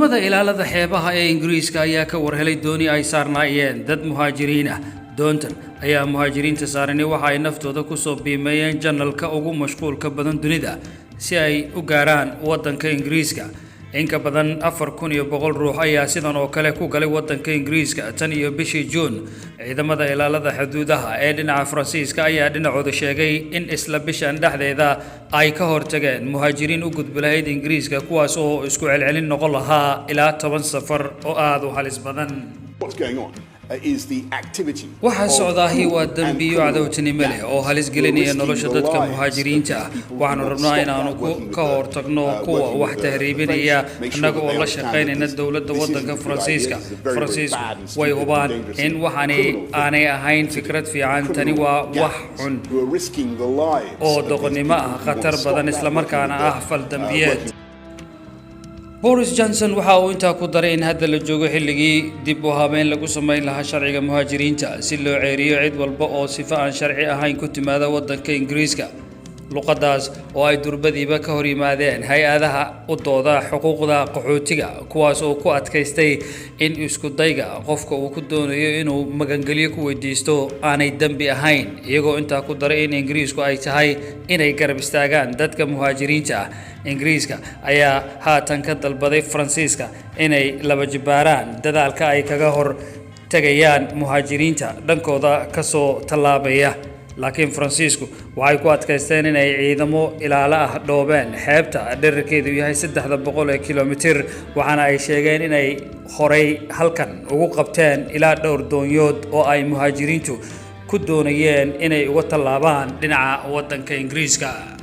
ciidamada ilaalada xeebaha ee Ingiriiska ayaa ka warhelay dooni ay saarnaayeen dad muhaajiriin ah. doontan ayaa muhaajiriinta saarani waxa ay naftooda ku soo biimeeyeen janalka ugu mashquulka badan dunida si ay u gaaraan wadanka Ingiriiska. in ka badan 4,100 ruux ayaa sidan oo kale ku galay wadanka Ingiriiska tan iyo bishii June. ciidamada ilaalada xuduudaha ee dhinaca Faransiiska ayaa dhinacooda sheegay in isla bishan dhexdeeda ay ka hortageen muhaajiriin u gudbay Ingiriiska kuwaas oo isku celcelin noqon lahaa ilaa 10 safar oo aad u halis badan. Is the activity waxa socdaahi waa dambiyo cadawtinimo leh oo halis gelinaya nolosha dadka muhaajiriinta ah. waxaanu rabnaa inaanu ka hortagno kuwa wax tahriibinaya annaga oo la shaqeynayna dawladda wadanka Faransiiska way hubaan in waxani aanay ahayn fikrad fiican. tani waa wax xun oo doqonnimo ah, khatar badan isla markaana ah fal dambiyeed. Boris Johnson waxa uu inta ku daray in hadda la joogo xilligii dib u habeyn lagu sameyn lahaa sharciga muhaajiriinta si loo ceeriyo cid walba oo sifa aan sharci ahayn ku timaada wadanka Ingiriiska. luqadaas oo ay durbadiiba ka hor yimaadeen hay-adaha u dooda xuquuqda qaxootiga kuwaas oo ku adkaystay in isku dayga qofka uu ku doonayo inuu magangeliyo ku weydiisto aanay dambi ahayn, iyagoo inta ku daray in Ingiriisku ay tahay inay garab istaagaan dadka muhaajiriinta ah. Ingiriiska ayaa haatan ka dalbaday Faransiiska inay laba jibaaraan dadaalka ay kaga hor tagayaan muhaajiriinta dhankooda ka soo tallaabaya. laakiin Faransiisku waxay ku adkaysteen inay ciidamo ilaalo ah dhoobeen xeebta dhererkeedu yahay 300 kilomitir, waxaana ay sheegeen inay horay halkan ugu qabteen ilaa dhowr doonyood oo ay muhaajiriintu ku doonayeen inay uga tallaabaan dhinaca wadanka Ingiriiska.